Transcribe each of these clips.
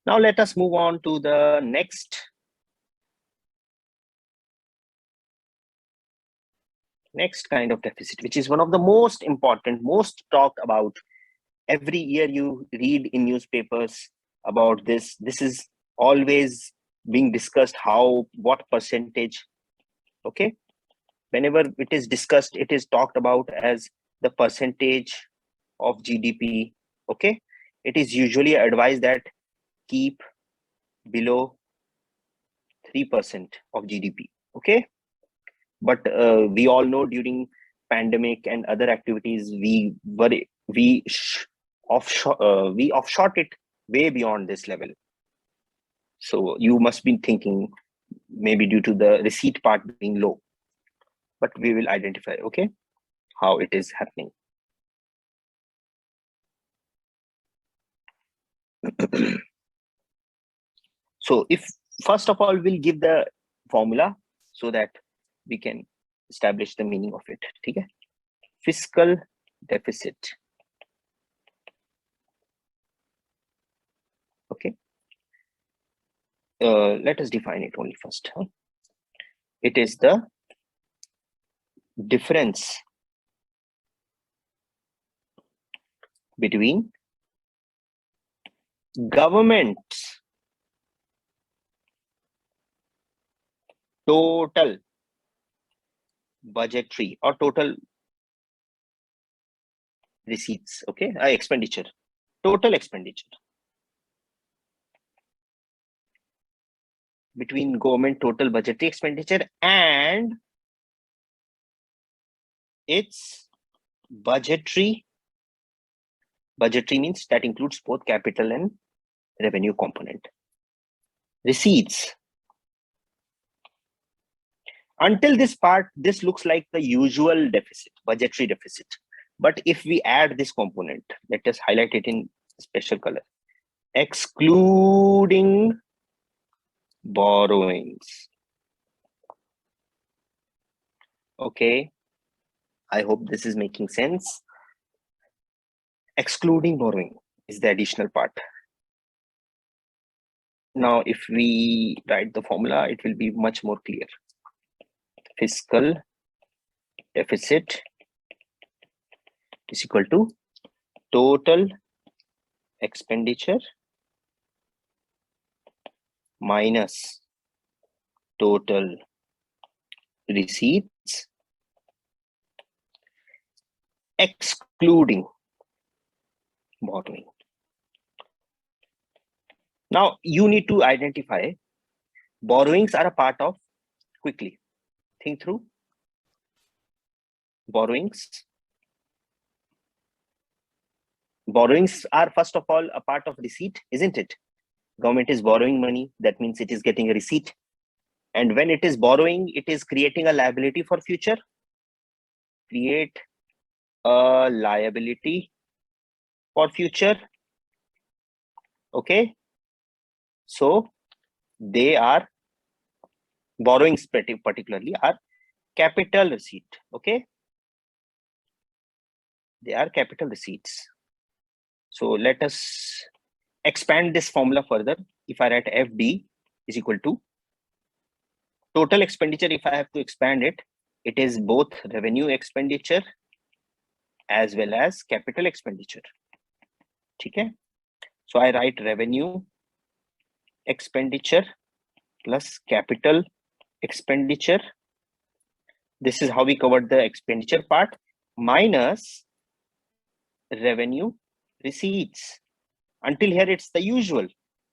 Now let us move on to the next kind of deficit, which is one of the most important, most talked about. Every year you read in newspapers about this. This is always being discussed, what percentage. Okay, whenever it is discussed, it is talked about as the percentage of GDP. Okay, it is usually advised that keep below 3% of GDP. Okay, but we all know during pandemic and other activities, we offshot it way beyond this level. So you must be thinking maybe due to the receipt part being low, but we will identify, okay, how it is happening. So if first of all, we'll give the formula so that we can establish the meaning of it. Okay? Fiscal deficit. Okay. Let us define it only first. It is the difference between government's total budgetary or total receipts, okay, expenditure, total expenditure, between government total budgetary expenditure and its budgetary means that includes both capital and revenue component. Receipts. Until this part, this looks like the usual deficit, budgetary deficit. But if we add this component, let us highlight it in special color, excluding borrowings. Okay, I hope this is making sense. Excluding borrowing is the additional part. Now, if we write the formula, it will be much more clear. Fiscal deficit is equal to total expenditure minus total receipts excluding borrowing. Now you need to identify borrowings are a part of, quickly think through borrowings. Borrowings are first of all a part of receipt, isn't it? Government is borrowing money, that means it is getting a receipt. And when it is borrowing, it is creating a liability for future. Create a liability for future. Okay. So they are, borrowings particularly are capital receipt. Okay. They are capital receipts. So let us expand this formula further. If I write FD is equal to total expenditure, if I have to expand it, it is both revenue expenditure as well as capital expenditure. Okay. So I write revenue expenditure plus capital expenditure. This is how we covered the expenditure part, minus revenue receipts. Until here it's the usual,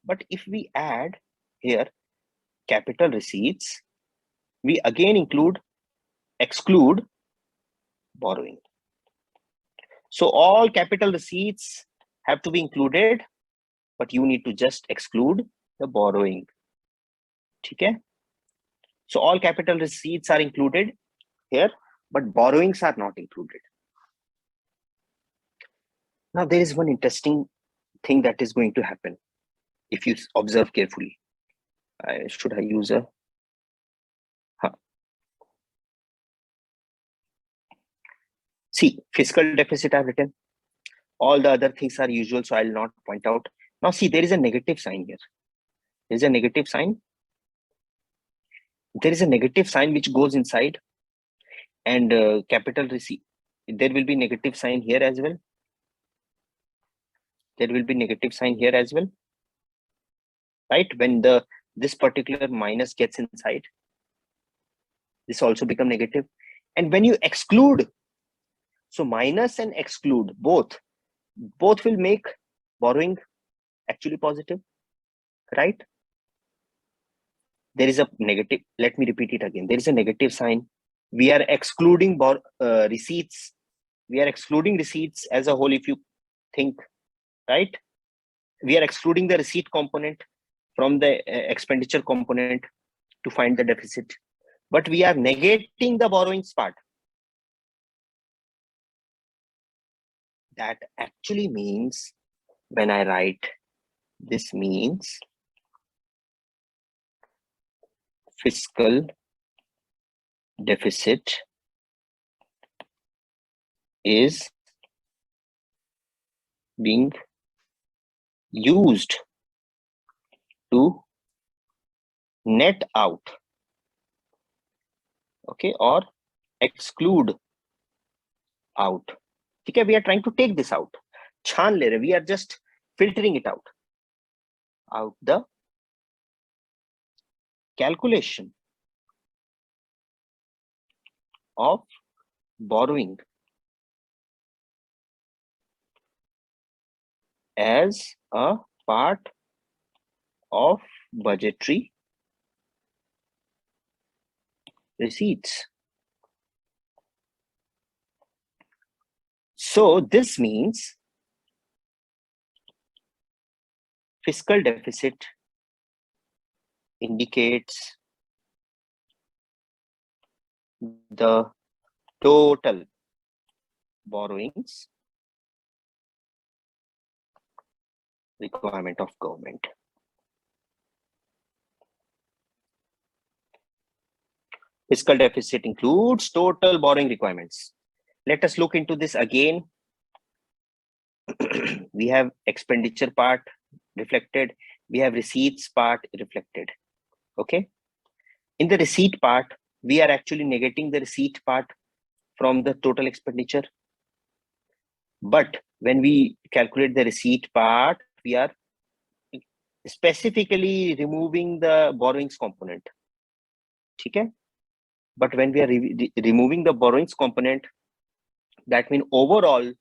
but if we add here capital receipts, we again exclude borrowing. So all capital receipts have to be included, but you need to just exclude the borrowing. Okay. So all capital receipts are included here, but borrowings are not included. Now there is one interesting thing that is going to happen if you observe carefully. Should I use a see, fiscal deficit I've written. All the other things are usual, so I'll not point out. Now see, there is a negative sign here. There is a negative sign. There is a negative sign which goes inside, and capital receipt. There will be negative sign here as well. There will be negative sign here as well, right? When this particular minus gets inside, this also become negative. And when you exclude, so minus and exclude, both will make borrowing actually positive, right? There is a negative. Let me repeat it again. There is a negative sign. We are excluding receipts. We are excluding receipts as a whole, if you think, right? We are excluding the receipt component from the expenditure component to find the deficit, but we are negating the borrowings part. That actually means, when I write, this means fiscal deficit is being used to net out, okay, or exclude out. Okay, we are trying to take this out. Chan le rahe, we are just filtering it out the calculation of borrowing as a part of budgetary receipts. So this means fiscal deficit indicates the total borrowings requirement of government. Fiscal deficit includes total borrowing requirements. Let us look into this again. We have expenditure part reflected. We have receipts part reflected. Okay. In the receipt part, we are actually negating the receipt part from the total expenditure. But when we calculate the receipt part, we are specifically removing the borrowings component. Okay. But when we are removing the borrowings component, that means overall,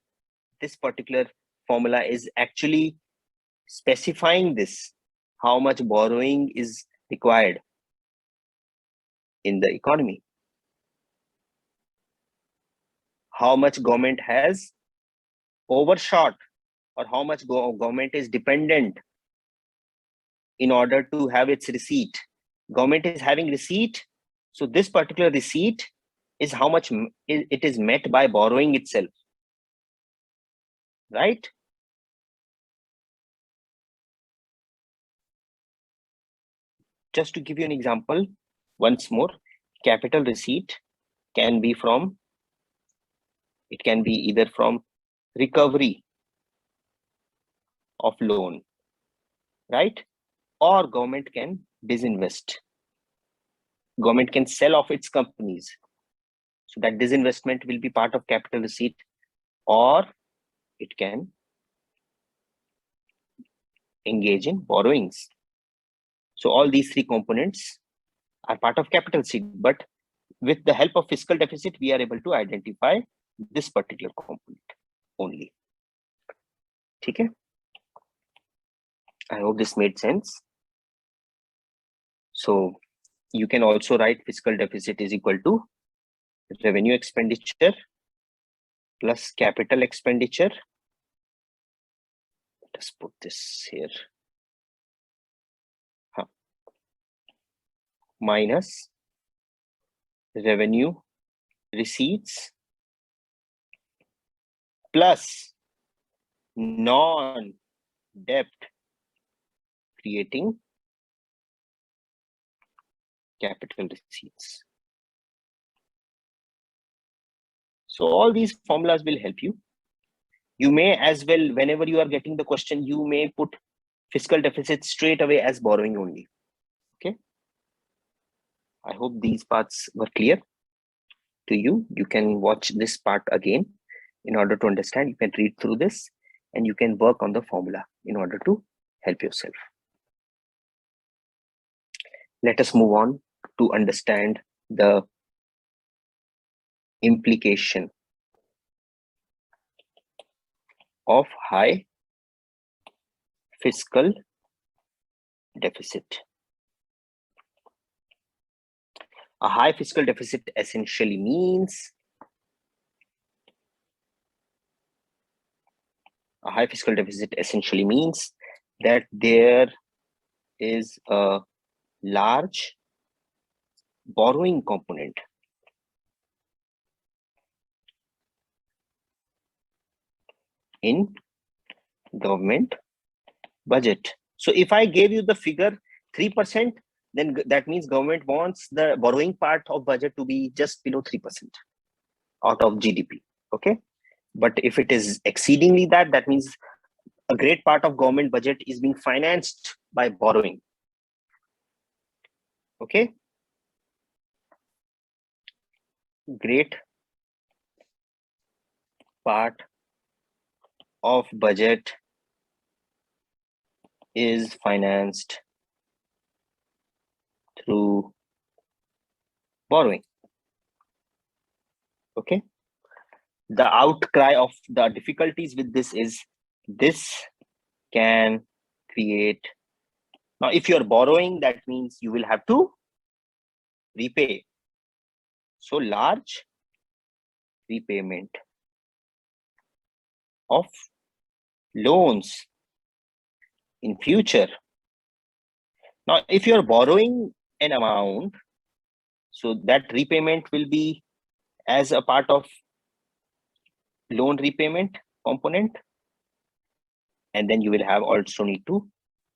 this particular formula is actually specifying this, how much borrowing is required in the economy, how much government has overshot, or how much government is dependent in order to have its receipt. Government is having receipt, so this particular receipt is how much it is met by borrowing itself, right? Just to give you an example, once more, capital receipt can be from, it can be either from recovery of loan, right? Or government can disinvest. Government can sell off its companies. So that disinvestment will be part of capital receipt, or it can engage in borrowings. So all these three components are part of capital receipt, but with the help of fiscal deficit, we are able to identify this particular component only. Okay. I hope this made sense. So you can also write fiscal deficit is equal to revenue expenditure plus capital expenditure. Let's put this here. Minus revenue receipts plus non-debt creating capital receipts. So all these formulas will help you. You may as well, whenever you are getting the question, you may put fiscal deficit straight away as borrowing only. Okay. I hope these parts were clear to you. You can watch this part again in order to understand. You can read through this and you can work on the formula in order to help yourself. Let us move on to understand the implication of high fiscal deficit. A high fiscal deficit essentially means that there is a large borrowing component in government budget. So if I gave you the figure 3%, then that means government wants the borrowing part of budget to be just below 3% out of GDP. Okay. But if it is exceedingly that, that means a great part of government budget is being financed by borrowing. Okay. Great part of budget is financed through borrowing. Okay. The outcry of the difficulties with this is this can create. Now, if you're borrowing, that means you will have to repay. So large repayment of loans in future. Now, if you're borrowing an amount, so that repayment will be as a part of loan repayment component, and then you will have also need to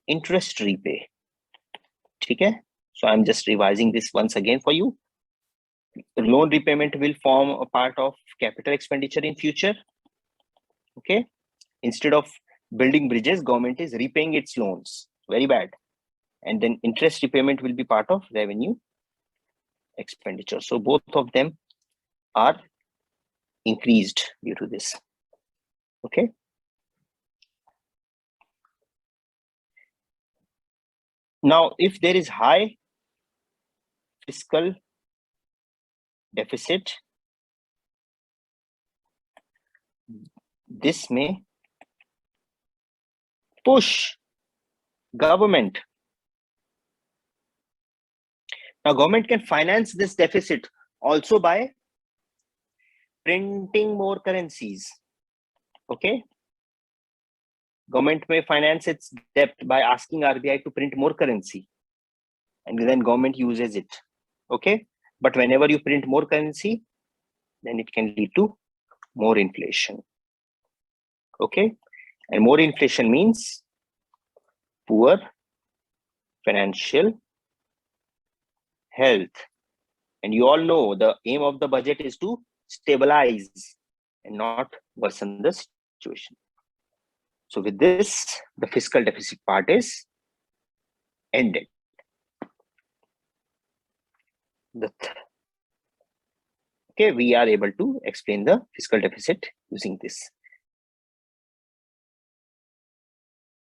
interest repay. Okay, so I'm just revising this once again for you. The loan repayment will form a part of capital expenditure in future. Okay, instead of building bridges, government is repaying its loans. Very bad. And then interest repayment will be part of revenue expenditure. So both of them are increased due to this. Okay. Now, if there is high fiscal deficit, this may push government. Now, government can finance this deficit also by printing more currencies. Okay. Government may finance its debt by asking RBI to print more currency, and then government uses it. Okay. But whenever you print more currency, then it can lead to more inflation. Okay. And more inflation means poor financial health. And you all know the aim of the budget is to stabilize and not worsen the situation. So with this, the fiscal deficit part is ended. Okay, we are able to explain the fiscal deficit using this.